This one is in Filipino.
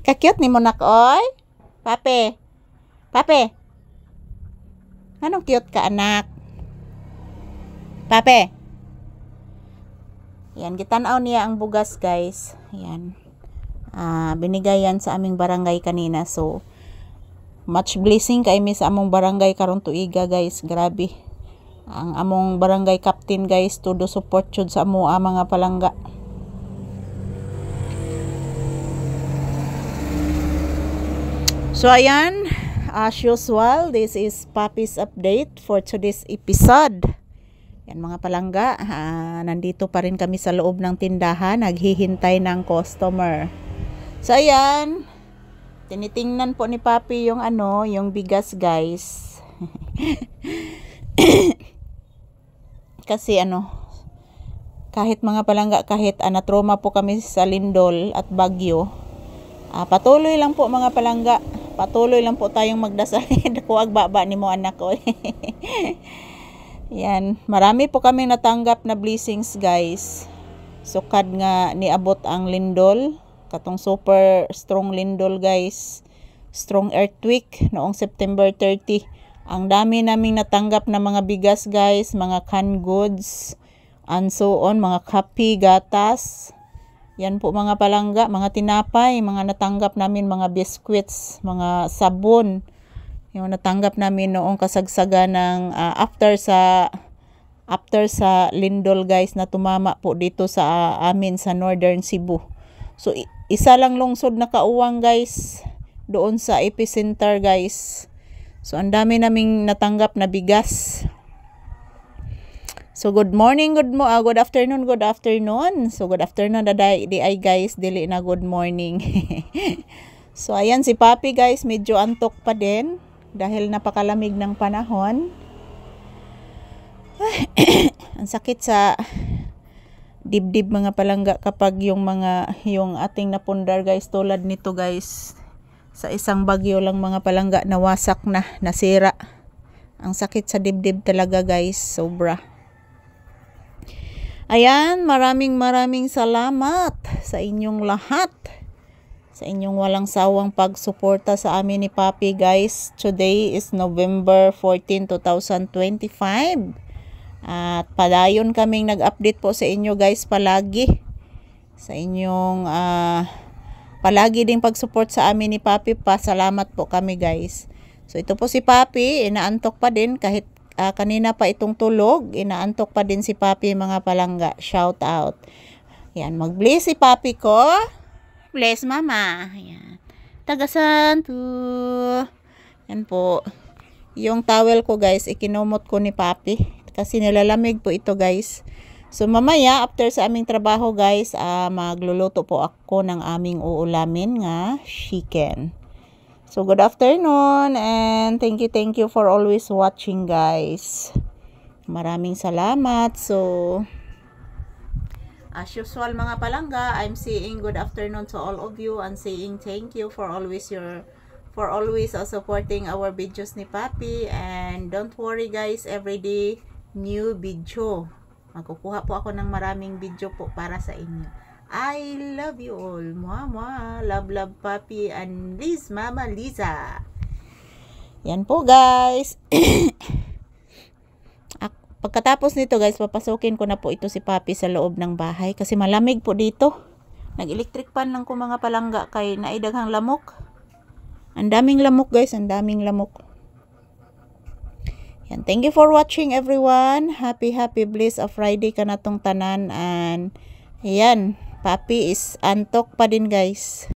Kakyut ni mo nak, oy. Pape. Pape. Anong cute ka, anak? Pape. Yan, gitanaw niya ang bugas, guys. Yan. Binigay yan sa aming barangay kanina. So, much blessing kay mi sa among barangay karon tuiga, guys. Grabe. Ang among barangay captain, guys, todo support jud sa amo mga palangga. So, ayan. As usual, this is Papi's update for today's episode. Yan mga palangga, nandito pa rin kami sa loob ng tindahan, naghihintay ng customer. So ayan, tinitingnan po ni Papi yung yung bigas, guys. Kasi kahit mga palangga, kahit natroma po kami sa lindol at bagyo, patuloy lang po mga palangga. Patuloy lang po tayong magdasal. Kuwag baba ni mo, anak ko. Yan, marami po kami natanggap na blessings, guys. Sukad nga niabot ang lindol, katong super strong lindol, guys. Strong earthquake noong September 30. Ang dami naming natanggap na mga bigas, guys, mga canned goods, and so on, mga kape, gatas. Yan po mga palangga, mga tinapay, mga natanggap namin, mga biscuits, mga sabon. Yung natanggap namin noong kasagsagan ng after sa lindol, guys, na tumama po dito sa amin sa Northern Cebu. So isa lang lungsod na kauwang, guys, doon sa epicenter, guys. So ang dami naming natanggap na bigas. So good morning, good afternoon. So good afternoon di ay, guys, dili na good morning. So ayan si Papi, guys, medyo antok pa din dahil napakalamig ng panahon. Ang sakit sa dibdib mga palangga kapag yung ating napundar, guys, tulad nito, guys. Sa isang bagyo lang mga palangga, nawasak na, nasira. Ang sakit sa dibdib talaga, guys, sobra. Ayan, maraming salamat sa inyong lahat. Sa inyong walang sawang pagsuporta sa amin ni Papi, guys. Today is November 14, 2025. At padayon kaming nag-update po sa inyo, guys, palagi. Sa inyong palagi ding pag-support sa amin ni Papi. Pasalamat po kami, guys. So ito po si Papi, inaantok pa din kahit kanina pa itong tulog, inaantok pa din si Papi mga palangga. Shout out. Yan, mag-bless si Papi ko. Bless mama. Yan. Tagasanto. Yan po. Yung towel ko, guys, ikinumot ko ni Papi kasi nilalamig po ito, guys. So mamaya after sa aming trabaho, guys, magluluto po ako ng aming uulamin nga chicken. So, good afternoon and thank you for always watching, guys. Maraming salamat. So, as usual mga palangga, I'm saying good afternoon to all of you and saying thank you for always supporting our videos ni Papi. And don't worry, guys, everyday new video. Magkukuha po ako ng maraming video po para sa inyo. I love you all. Mwah. Love Papi and Liz, Mama Liza. Yan po, guys. Pagkatapos nito, guys, papasukin ko na po ito si Papi sa loob ng bahay kasi malamig po dito. Nag-electric fan lang ko mga palangga kay naidaghang lamok. Ang daming lamok, guys, ang daming lamok. Yan, thank you for watching, everyone. Happy blessed of Friday ka na tong tanan. And ayan, Papi is antok pa din, guys.